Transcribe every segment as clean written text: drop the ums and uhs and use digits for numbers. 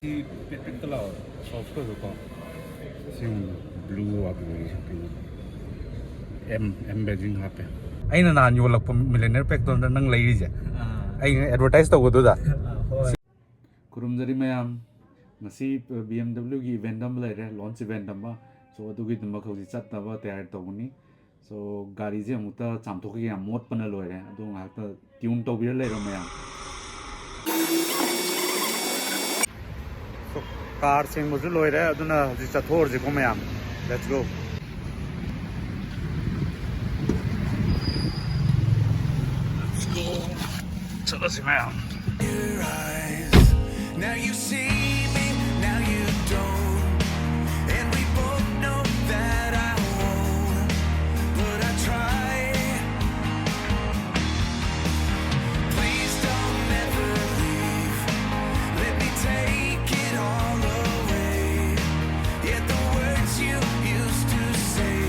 Color soft ko yung blue at M badging hape ay na nan yolak po millionaire pack to nang lay ja ay advertise to do da kurumjari mayam ngasi BMW gi event am lai re launch event am ba so adu gi dum khauji chat na ba tayar to ni so gari je amuta chamthok gi amot pana loi re adu ngak ta tune to bir lai ro mayam car sing mo loi re aduna ji chathor ji ko mayam let's go chalo si mayam now you see me now you don't and we both know that I won't but I try please don't ever leave let me take it all away yet the words you used to say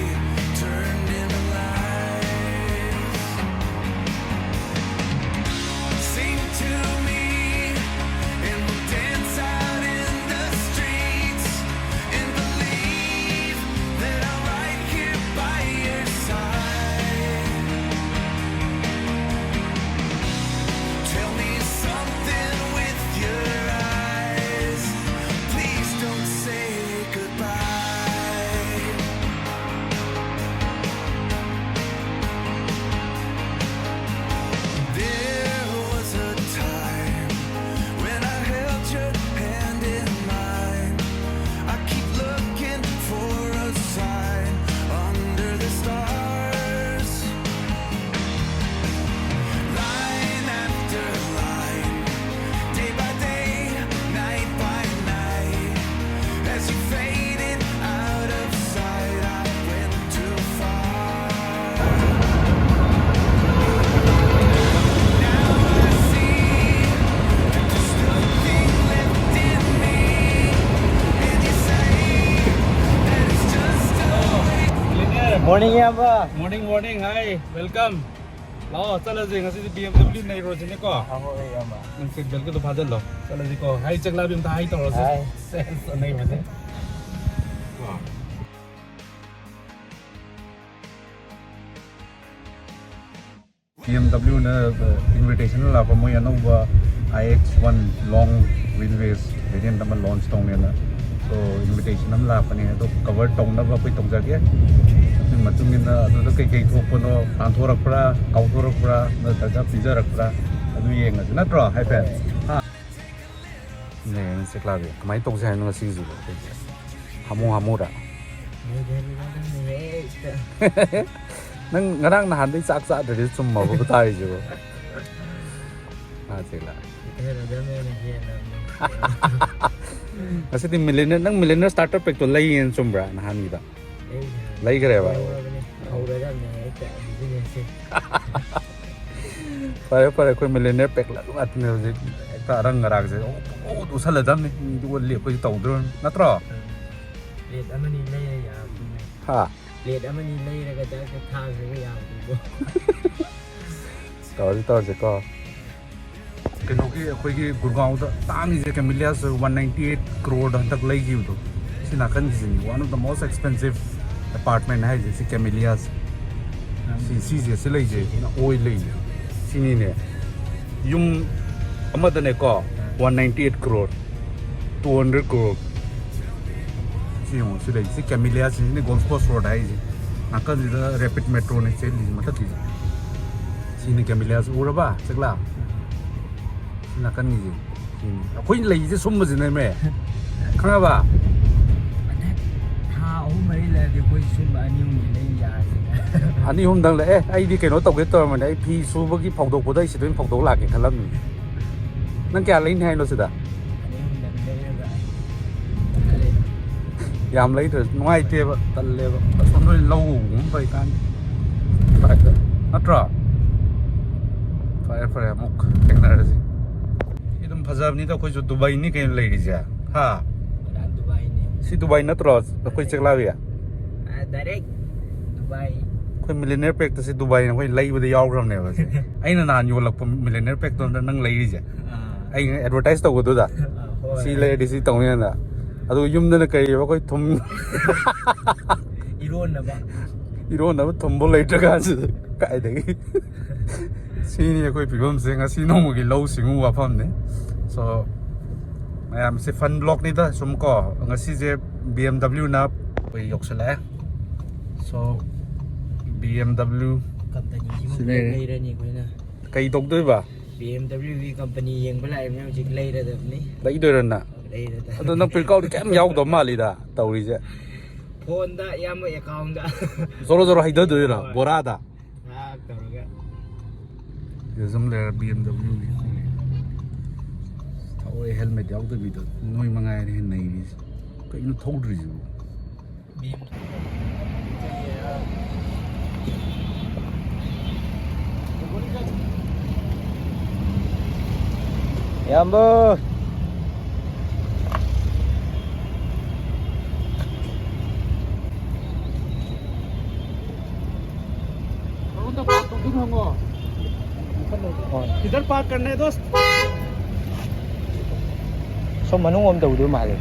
turned into lies sing to me and we'll dance out in the streets and believe that I'm right here by your side tell me something with your eyes please don't say goodbye there was a time when I held your hand in mine I keep looking for a sign under the stars line after line day by day night by night as you faded out of sight I went too far now I see that there's nothing left in me and you say that it's just a way Morning yamba. morning hi welcome lao chala je ngasi BMW nei ro jine ko Ako yamba. nang seat belt ko to phadal lo chala ji ko hi chakla bim ta hi to ro se Hi. Sense nahi mase. BMW na invitation la pa mo yan ba iX1 long wheelbase variant naman launch tong na so invitation nam la pa ni to cover tong na ba pui tong ja ge ni matungin na ado kai kai thok po no an thorak pra kau thorak pra na ta ja pizza rak pra adu yeng na tro hai pa ha ne se kla be kamai tong sa no si zu hamu da nang ngarang na han dei sak sa de chum ma ba ta ri jo ha che la kasi di millionaire starter pack to lai en chum bra na han ni da lai gre ba pare koi millionaire pack la at ne ji ta rang ngarak je o du sal dam ni du le ko tau dro na tro Lihat amani lay ya. ha Lihat amani lay na kada ka thang sa ya ko. to je ko cái nó cái khối cái Gurgaon đó tăng như cái million 198 crore तक लगी हुई तो इसी नाकन की one of the most expensive apartment है जैसे Camellias सी जैसे लगी जे ना ओई लगी सीनी ने यूं अमद ने को 198 crore 200 crore सी हो सी लगी सी Camellias ने Golf Course Road है जी नाकन जी rapid metro ने से ली मतलब की सीनी Camellias उड़बा चकला nakan ni akhoi lei je sum ma jine me khanga ba Ha o mai la de koi sum ani ni lay ya. ani hum dang le ai di kaino tau ke to ma ai phi su ba gi phok dok bo dai si doin phok dok la ke khalam ni nang kya lein hai lo sida yam lấy rồi ngoài kia vậy tận lệ vậy xong rồi lâu cũng vậy can phải nó rõ phải mục cái này là gì cái đâm phật ni tao coi cho Dubai ni cái lấy đi ra ha Dubai ni. si Dubai nó rõ tao coi check la vậy Direct Dubai. coi millionaire pack tao si Dubai nó coi lấy bây giờ yaw ram này vậy anh là nàn nhiều lộc millionaire pack tao đang lấy đi ra anh advertise tao có đó ꯁꯤ ꯂꯩꯔꯗꯤ ꯁꯤ ꯇꯧꯅꯦꯅ ꯑꯗꯨ ꯌꯨꯝꯗꯅ ꯀꯩꯕ ꯑꯩꯈꯣꯏ ꯊꯨꯝ 이론나봐. 이러ꯅꯕ ꯊꯨꯝꯕ ꯂꯩꯇ꯭ꯔꯀꯥꯟꯁꯤꯗ ꯀꯥꯏꯗꯒꯤ ꯁꯤꯅꯤ ꯑꯩꯈꯣꯏ ꯐꯤꯕꯝꯁꯦ ꯉꯁꯤ ꯅꯣꯡꯃꯒꯤ ꯂꯧ ꯁꯤꯡꯎ ꯋꯥꯐꯝꯅꯤ ꯁꯣ ꯃꯌꯥꯝꯁꯦ ꯐꯟ ꯕ꯭ꯂꯣꯛꯅꯤꯗ ꯁꯨꯝ ꯀꯣ ꯉꯁꯤꯁꯦ BMW ꯅ ꯑꯩꯈꯣꯏ ꯌꯧꯁꯜꯂꯛꯑꯦ ꯁꯣ BMW ꯀꯝꯄꯅꯤꯁꯤꯃ ꯂꯩꯔꯅꯤ ꯑꯩꯈꯣꯏꯅ ꯀꯩ ꯇꯧꯗꯣꯏꯕ BMW ꯀꯝꯄꯅꯤ ꯌꯦꯡꯕ ꯂꯥꯛꯏꯕꯅꯤ ꯍꯧꯖꯤꯛ ꯂꯩꯔꯗꯕꯅꯤ ꯂꯩꯗꯣꯏꯔꯅ ꯂꯩꯔꯗꯕꯅꯤ ꯑꯗꯣ ꯅꯪ ꯄ꯭ꯔꯤꯀꯥꯎꯗꯤ ꯀꯌꯥꯝ ꯌꯥꯎꯗꯕ ꯃꯥꯜꯂꯤꯗ ꯇꯧꯔꯤꯁꯦ ꯐꯣꯟꯗ ꯏꯌꯥꯝꯕ ꯑꯦꯀꯥꯎꯟꯗ ꯖꯣꯔꯣ ꯖꯣꯔꯣ ꯍꯩꯊꯗꯣꯏꯔꯣ ꯕꯣꯔꯥꯗ ꯇꯧꯔꯒ ꯁꯨꯝ ꯂꯩꯔ BMWꯒꯤ ꯊꯧꯋꯦ ꯍꯦꯜꯃꯦꯠ ꯌꯥꯎꯗꯕꯤꯗ ꯅꯣꯏ ꯃꯉꯥꯏꯔꯦ ꯍꯦꯟꯅ ꯅꯩꯔꯤꯁꯦ ꯀꯩꯅꯣ ꯊꯧꯗ꯭ꯔꯤꯁꯤꯕꯨ 이안부 इधर पार्क करना है दोस्त 손 만ung ôm đầu đưa mà liền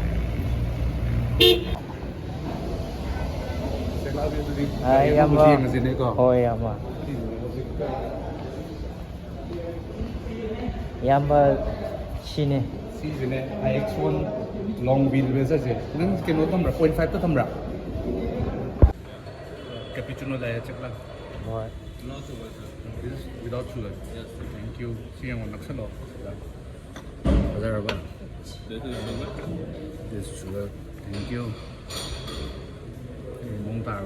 em thôi em à em xin nè 시즌에 iX1 long wheelbase ase nang keno tamra 0.5 ta tamra cappuccino la ya chakla rồi this without sugar yes thank you siang on naksalo azaraba this sugar thank you mong tar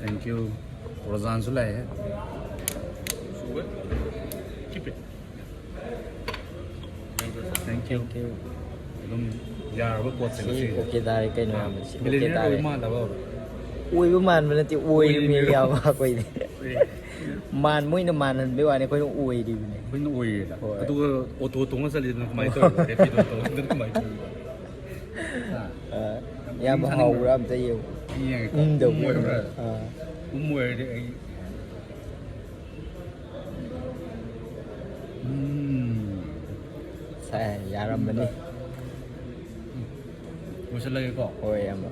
thank you rozan sulai hai sugar keep it thank you dum yaraba pot se si okay dai cái nào mình si okay millionaire dai ma da ba ui cái màn mình thì ui mi yao ma quay đi màn mũi nó màn bên ngoài này coi nó ui đi này ꯈꯣꯏꯅ ꯑꯣꯏꯔꯦꯗ ꯑꯗꯨꯒ auto ꯇꯣꯡꯉ ꯆꯠꯂꯤꯗꯅ ꯀꯃꯥꯏꯅ ꯇꯧꯔꯒ ꯔꯦꯄꯤꯗꯣ ꯇꯣꯡꯉꯗꯅ ꯀꯃꯥꯏꯅ ꯇꯧꯔꯤꯕ yam hầu ra một tay yêu ꯎꯝ ꯑꯣꯏꯕ꯭ꯔꯥ ꯑꯣꯏꯔꯗꯤ ꯑꯩ sai yaram bani ꯂꯣꯏꯁꯤꯜꯂꯒꯦꯀꯣ oi em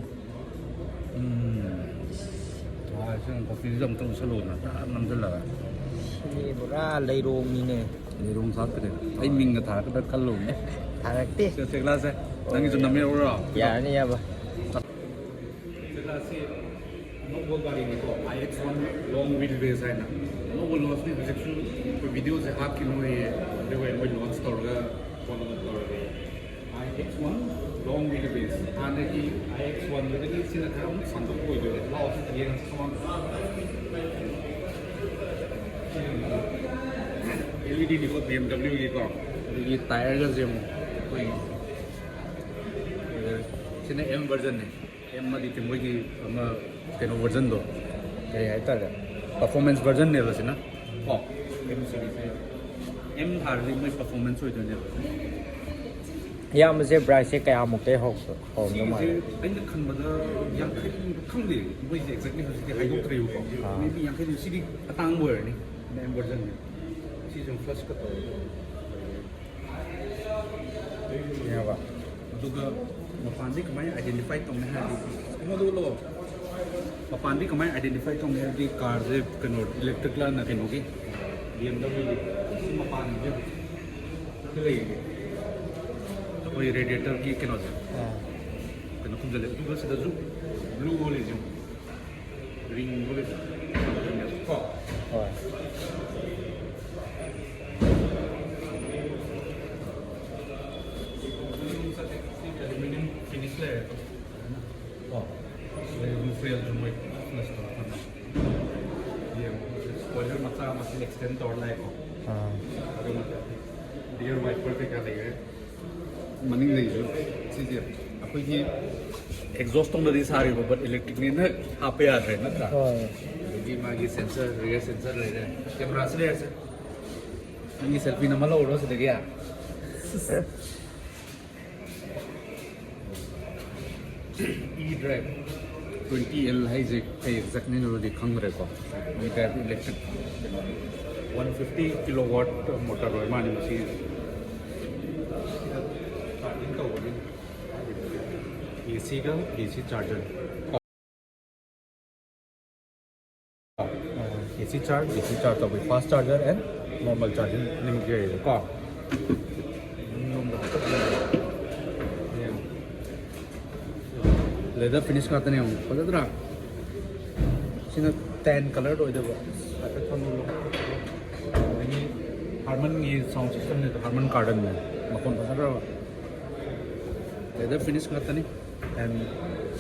ꯁꯤꯅ ꯀꯣꯐꯤꯁꯨ ꯑꯝꯇ ꯎꯁꯜꯂꯨꯗꯅ ꯅꯝꯁꯤꯜꯂꯒ si bora lấy đồ mi nè ꯂꯩꯔꯣꯡ ꯁꯥꯠꯇ꯭ꯔꯦ ꯑꯩ ꯃꯤꯡꯒ ꯊꯥꯔꯛꯀꯗ꯭ꯔꯥ ꯈꯜꯂꯨꯕꯅꯦ thằng tí ꯇꯦꯛꯂꯥꯁꯦ ꯅꯪꯒꯤꯁꯨ ꯅꯝꯃꯦꯔꯣ yaar ni em ꯇꯦꯛꯂꯥꯁꯤ ꯑꯅꯧꯕ ꯒꯥꯔꯤꯅꯤꯀꯣ iX1 ꯂꯣꯡ ꯋꯤꯜ ꯕꯦꯁ ꯍꯥꯏꯅ ꯑꯅꯧꯕ ꯂꯣꯟꯁꯅꯤ ꯍꯧꯖꯤꯛꯁꯨ ꯑꯩꯈꯣই ꯚꯤꯗꯤꯑꯣꯁꯦ ꯍꯥꯞꯈꯤꯅꯣꯌꯦ ꯑꯗꯨꯒ ꯑꯩꯈꯣꯏ ꯂꯣꯟꯁ ꯇꯧꯔꯒ ꯐꯣꯂꯣ ꯇꯧꯔꯒ iX1 ꯂꯣꯡ ꯋꯤꯜ ꯕꯦꯁ ꯍꯥꯟꯅꯒꯤ iX1ꯗꯒꯤ ꯁꯤꯅ ꯈꯔ ꯑꯃꯨꯛ ꯁꯥꯡꯗꯣꯛꯄ ꯑꯣꯏꯗꯣꯏꯅꯦ ꯂꯥꯎꯁꯤ ꯌꯦꯡꯉꯁꯤ ꯁꯨꯃꯥꯡ LED ꯅꯤꯀꯣ BMWꯒꯤꯀꯣ ꯑꯗꯒꯤ ꯇꯥꯏꯌꯔꯒꯁꯦ ꯑꯃꯨꯛ ꯑꯩꯈꯣꯏꯒꯤ ꯁꯤꯅ M ꯚꯔꯖꯟꯅꯦ M ꯑꯗꯤ ꯃꯣꯏꯒꯤ ꯑꯃ ꯀꯩꯅꯣ ꯚꯔꯖꯟꯗꯣ ꯀꯔꯤ ꯍꯥꯏꯇꯥꯔꯦ ꯄꯔꯐꯣꯔꯃꯦꯟꯁ ꯚꯔꯖꯟꯅꯦꯕ ꯁꯤꯅ ꯀꯣ M ꯁꯤꯔꯤꯁꯦ M ꯊꯥꯔꯗꯤ ꯃꯣꯏ ꯄꯔꯐꯣꯔꯃꯦꯟꯁ ꯑꯣꯏꯗꯣꯏꯅꯦꯕ yam se price se kaya muk tay hok hok no ma ꯁꯤꯁꯦ ꯑꯩꯅ ꯈꯟꯕꯗ ꯌꯥꯡꯈꯩ ꯈꯪꯗꯦ ꯃꯣꯏꯁꯦ ꯑꯦꯛꯖꯦꯛꯂꯤ ꯍꯧꯖꯤꯛꯇꯤ ꯍꯥꯏꯗꯣꯛꯇ꯭ꯔꯦꯕꯀꯣ ꯃꯦꯕꯤ ꯌꯥꯡꯈꯩꯗꯤ ꯁꯤꯗꯤ ꯑꯇꯥꯡꯕ ꯑꯣꯏꯔꯅꯤ M ꯚꯔꯖꯟꯅꯦ ꯁꯤꯁꯨ ꯐ꯭ꯂꯁꯀ ꯇꯧꯔꯒ ꯌꯥꯕ ꯑꯗꯨꯒ ꯃꯄꯥꯟꯗꯤ ꯀꯃꯥꯏꯅ ꯑꯥꯏꯗꯦꯟꯇꯤꯐꯥꯏ ꯇꯧꯅꯤ ꯍꯥꯏꯔꯗꯤ ꯑꯩꯉꯣꯟꯗ ꯎꯠꯂꯛꯑꯣ ꯃꯄꯥꯟꯗꯤ ꯀꯃꯥꯏꯅ ꯑꯥꯏꯗꯦꯟꯇꯤꯐꯥꯏ ꯇꯧꯅꯤ ꯍꯥꯏꯔꯗꯤ ꯀꯥꯔꯁꯦ ꯀꯩꯅꯣ ꯏꯂꯦꯛꯇ꯭ꯔꯤꯛꯂꯥꯅ ꯀꯩꯅꯣꯒꯤ BMWꯒꯤ ꯁꯤ ꯃꯄꯥꯟꯁꯦ ꯁꯤ ꯂꯩꯔꯤꯁꯦ ꯑꯩꯈꯣꯏ ꯔꯦꯗꯤꯌꯦꯇꯔꯒꯤ ꯀꯩꯅꯣꯁꯦ ꯀꯩꯅꯣ ꯈꯨꯝꯖꯤꯜꯂꯦ ꯑꯗꯨꯒ ꯁꯤꯗꯁꯨ ꯕ꯭ꯂꯨ ꯑꯣꯏꯔꯤꯁꯦ ꯔꯤꯡ ꯑꯣꯏꯔꯤꯁꯦ ꯀꯣ ꯍꯣꯏ aluminum finish layer oh refill to make plus to spoiler macha mas extend tor lai ko dear wiper te ka lai maning lai jo si je apoi ki exhaust tong di sari but electric ni na ape ya re na ka gi ma gi sensor rear sensor lai re camera se le se ni selfie na malo ro se de ya e-drive 20L haise kai exact nahi rodi khang re ko e-drive electric 150 kilowatt motor roi mani machine AC가 AC charger. AC charge with fast charger and normal charging link here. Car. Leather finish करते नहीं हूँ पता तेरा Singh tan color तो इधर ऐसे कौन लोग ये हार्मन ये sound system ने तो हार्मन कार्डन में मकौन पता तेरा leather finish करते नहीं and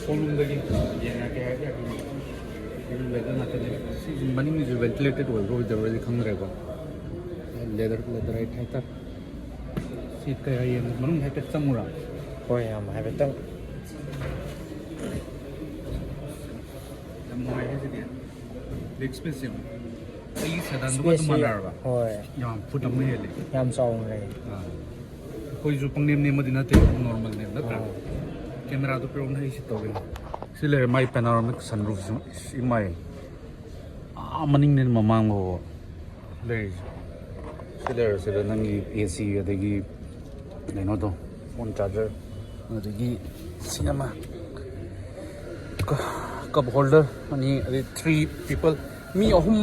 showroom लगी ये ना क्या है क्या ये leather ना चले सी मनी में जो ventilated हुआ वो इधर वाले खंग रहेगा leather right है तक सीट का ये मनुष्य है तो समूरा Ôi hai phải tăng More hesitant. The expensive. These are the ones that are. Ôi Yeah, put them here. Nhằm sầu này कोई जो पंगे नेम मत दिना ते नॉर्मल नेम ना कैमरा तो पे उन्हें इसी तो गए इसलिए my panoramic sunroof is my मनिंग ने ममांग हो ले इसलिए नंगी AC अदेगी नहीं तो फोन चार्जर अदेगी सिनेमा कप होल्डर अनि 3 people me ahum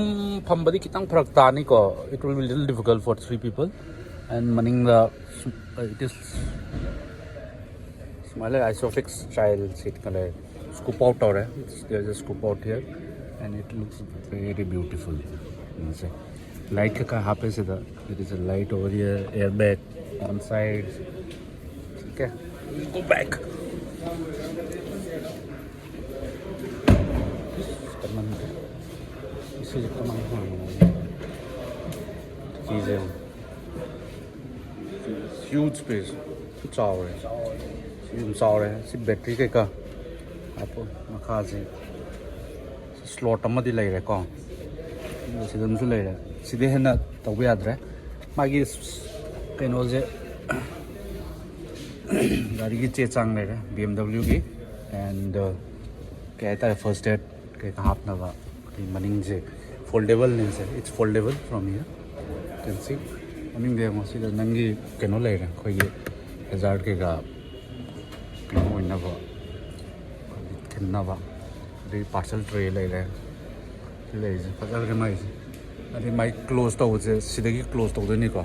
phambadi kitang pharak ta ni ko it will be little difficult for 3 people and maning the it is smaller isofix style seat color scoop out or there's a scoop out here and it looks very beautiful light ka yahan pe se there is a light over here airbag on sides okay go back इसे जितना चीज़ें huge space चावल है सिर्फ battery के का आपको मखा से slot अम्मदी लग रहा है कौन सीधे मुझे लग रहा है सीधे है ना तो भी याद रहा है मागी पेनोज़े गाड़ी की चेचांग लग रहा है BMW की and कहता है first aid कहता हाथ ना वा मनिंग से foldable नहीं से it's foldable from here you can see मनिंग दे मौसी तो नंगी कैनो ले रहे कोई ये हजार के का कैनो इन्ना वो किन्ना वा ये पार्सल ट्रे ले रहे इसे पता लगे माइक अरे माइक क्लोज तो हो जाए सीधे की क्लोज तो नहीं को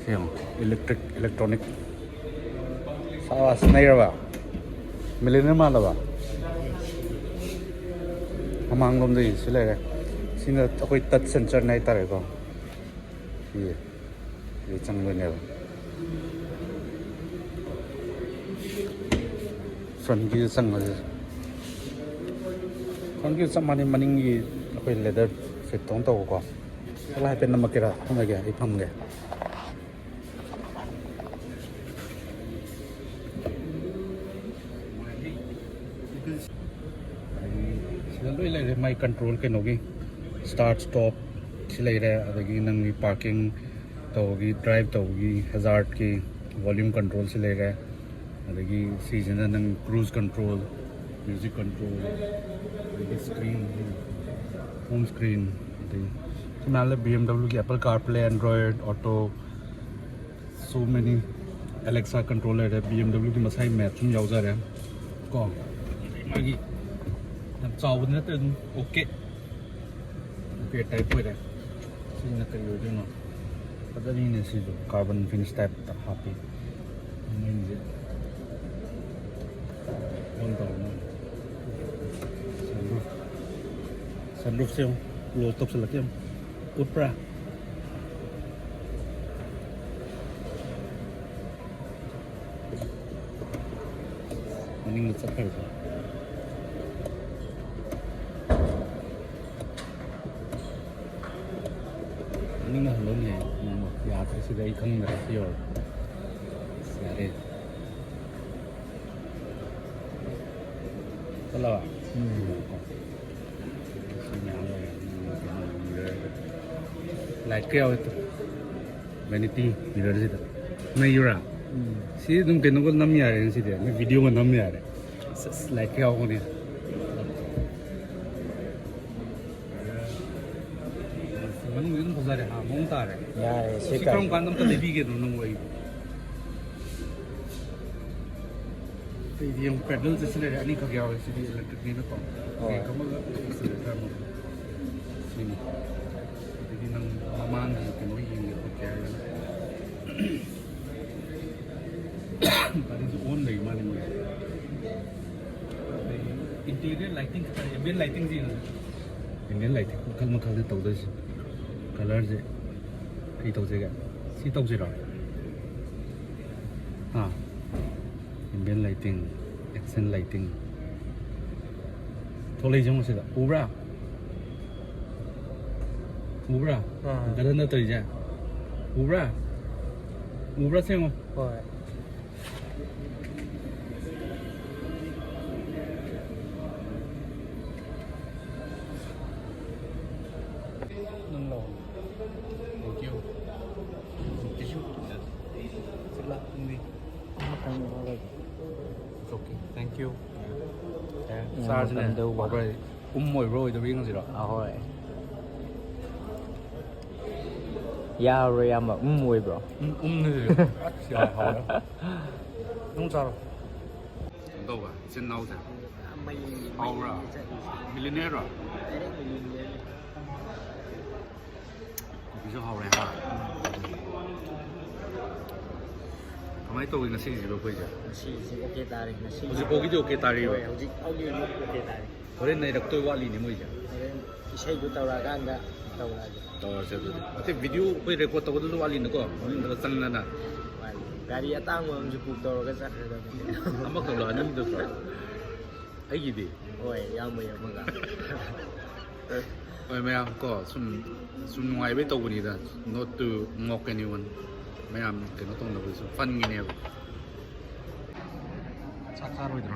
क्या इलेक्ट्रॉनिक सावास नहीं रहा मिलने माला बा हमांग लोग नहीं सिले रहे सिंह तो कोई टच सेंसर नहीं था रहेगा ये चंगे नहीं है फ्रंट की संग फ्रंट की संग मनिंग ये कोई लेदर फिट तो होगा अल्लाह पे नमक के रहा हमें क्या इपम गया माई कंट्रोल के नोगी स्टार्ट स्टॉप सिलाई रहे अदगी नंगी पार्किंग तो होगी ड्राइव तो होगी हज़ार्ड की वॉल्यूम कंट्रोल सिलाई रहे अदगी सीजन नंग cruise control music control screen home screen नाले BMW की Apple CarPlay Android auto so many Alexa controller है BMW की मसाई मैप तुम जाऊजा रहे को मागी चावल ना तो ओके टाइप हो रहा है सीन करी हो जो ना पता नहीं ने सी जो कार्बन फिनिश टाइप तक हापी नहीं जे कौन तो ना सनरूफ से हूँ लो तब से लगे हम ऊपरा मनिंग सब कर Ini hello nih, ya terus sudah ikan berhasil. Sehari. Kalau, light kaya itu, vanity mirror itu, nah yura, sih tuh kena kau nam ya sih dia, video kau nam ya, light kaya kau nih. Mungkin besar ya, montar ya. Ya, sekarang kan tempat lebih gitu nunggu itu. ꯑꯇꯩꯗꯤ ꯌꯦꯡ ꯄꯦꯗꯜꯁꯤ ꯂꯩꯔꯦ ꯑꯅꯤꯈꯛ ꯌꯥꯎꯋꯦ ꯁꯤꯗꯤ ꯏꯂꯦꯛꯇ꯭ꯔꯤꯛꯅꯤꯅꯀꯣ break ꯑꯃꯒ ꯑꯦꯛꯁꯤꯂꯦꯇꯔ ꯑꯃꯒ ꯁꯤꯅꯤ ꯑꯗꯒꯤ ꯅꯪ ꯃꯃꯥꯡꯒꯤ ꯀꯩꯅꯣ ꯌꯦꯡꯒꯦ ꯈꯣꯠꯀꯦ ꯍꯥꯏꯔꯒꯅ ꯒꯥꯔꯤꯁꯨ ꯑꯣꯟ ꯂꯩ ꯃꯥꯜꯂꯦ ꯃꯣꯏ ꯑꯗꯒꯤ ꯏꯟꯇꯤꯔꯤꯌꯔ ꯂꯥꯏꯇꯤꯡ ꯑꯦꯝꯕꯤꯌꯟ ꯂꯥꯏꯇꯤꯡꯁꯤ ꯌꯦꯡꯉꯁꯦ ꯑꯦꯝꯕꯤꯌꯟ ꯂꯥꯏꯇꯤꯡ ꯃꯈꯜ ꯃꯈꯜꯗ ꯇꯧꯗꯣꯏꯁꯦ ꯀꯂꯔꯁꯦ ꯀꯔꯤ ꯇꯧꯁꯤꯒꯦ ꯁꯤ ꯇꯧꯁꯤꯔꯣ ambient lighting, accent lighting. ꯊꯣꯛꯂꯛꯏꯁꯦ ꯃꯁꯤꯗ ꯎꯕ꯭ꯔꯥ? ꯎꯕ꯭ꯔꯥ? ꯒꯔꯟꯗ ꯇꯧꯔꯤꯁꯦ ꯎꯕ꯭ꯔꯥ? ꯎꯕ꯭ꯔꯥ ꯁꯦꯡꯉꯣ? ꯍꯣꯏ. Thank you. Tissue. Sila, hindi. It's okay. Thank you. ꯁꯥꯔꯁꯤꯅꯦ ꯑꯣꯏꯕ꯭ꯔꯥ ꯑꯣꯏꯕ꯭ꯔꯥ ꯑꯣꯏꯗꯕ꯭ꯔꯥ ꯌꯦꯡꯉꯁꯤꯔꯣ? ꯑꯍꯣꯏ. ꯌꯥꯔꯣꯏ ꯌꯥꯝꯕ ꯑꯣꯏꯕ꯭ꯔꯣ? ꯅꯦ. ꯌꯥ ꯍꯥꯎꯔꯦ. ꯅꯪ ꯆꯥꯔꯣ. ꯇꯧꯕ ꯏꯆꯤꯟ ꯏꯅꯥꯎꯁꯦ. ꯍꯥꯎꯕ꯭ꯔꯥ? ꯃꯤꯂꯤꯅꯤꯌꯔꯔꯣ? ꯀꯣꯐꯤꯁꯨ ꯍꯥꯎꯔꯦ ꯍꯥ. ꯀꯃꯥꯏꯅ ꯇꯧꯋꯤ ꯉꯁꯤꯒꯤꯁꯤꯕ ꯑꯩꯈꯣꯏꯁꯦ? ꯉꯁꯤꯁꯤ ꯑꯣꯀꯦ ꯇꯥꯔꯦ. ꯍꯧꯖꯤꯛꯐꯥꯎꯒꯤꯗꯤ ꯑꯣꯀꯦ ꯇꯥꯔꯤꯕ? ꯍꯣꯏ, ꯍꯧꯖꯤꯛ ꯐꯥꯎꯒꯤꯗꯤ ꯑꯣꯀꯦ ꯇꯥꯔꯦ. ꯍꯣꯔꯦꯟ ꯅꯩꯔꯛꯇꯣꯏ ꯋꯥꯠꯂꯤꯅꯦ ꯃꯣꯏꯁꯦ. ꯍꯣꯔꯦꯟ ꯏꯁꯩꯗꯨ ꯇꯧꯔꯛꯑꯀꯥꯟꯗ ꯇꯧꯔꯛꯑꯒꯦ. ꯇꯧꯔꯁꯦ ꯑꯗꯨꯗꯤ. ꯑꯇꯩ ꯚꯤꯗꯤꯑꯣ ꯑꯩꯈꯣꯏ ꯔꯦꯀꯣꯔꯠ ꯇꯧꯕꯗꯁꯨ ꯋꯥꯠꯂꯤꯅꯀꯣ ꯃꯅꯨꯡꯗꯒ ꯆꯪꯗꯅ. ꯒꯥꯔꯤ ꯑꯇꯥꯡꯕ ꯑꯃꯁꯨ ꯕꯨꯛ ꯇꯧꯔꯒ ꯆꯠꯈ꯭ꯔꯗꯕꯅꯤ. ꯑꯃꯈꯛ ꯂꯣ ꯑꯅꯤꯗꯁꯨ? ꯑꯩꯒꯤꯗꯤ? ꯍꯣꯏ, ꯌꯥꯝꯕ ꯑꯃꯒ. ꯍꯣꯏ ꯃꯌꯥꯝ ꯀꯣ ꯁꯨꯝ ꯅꯨꯡꯉꯥꯏꯕꯩ ꯇꯧꯕꯅꯤꯗ. Not to mock anyone. ꯃꯌꯥꯝ ꯀꯩꯅꯣ ꯇꯧꯅꯕꯁꯨ ꯐꯟꯒꯤꯅꯦꯕ. ꯆꯥꯛ ꯆꯥꯔꯣꯏꯗ꯭ꯔꯣ?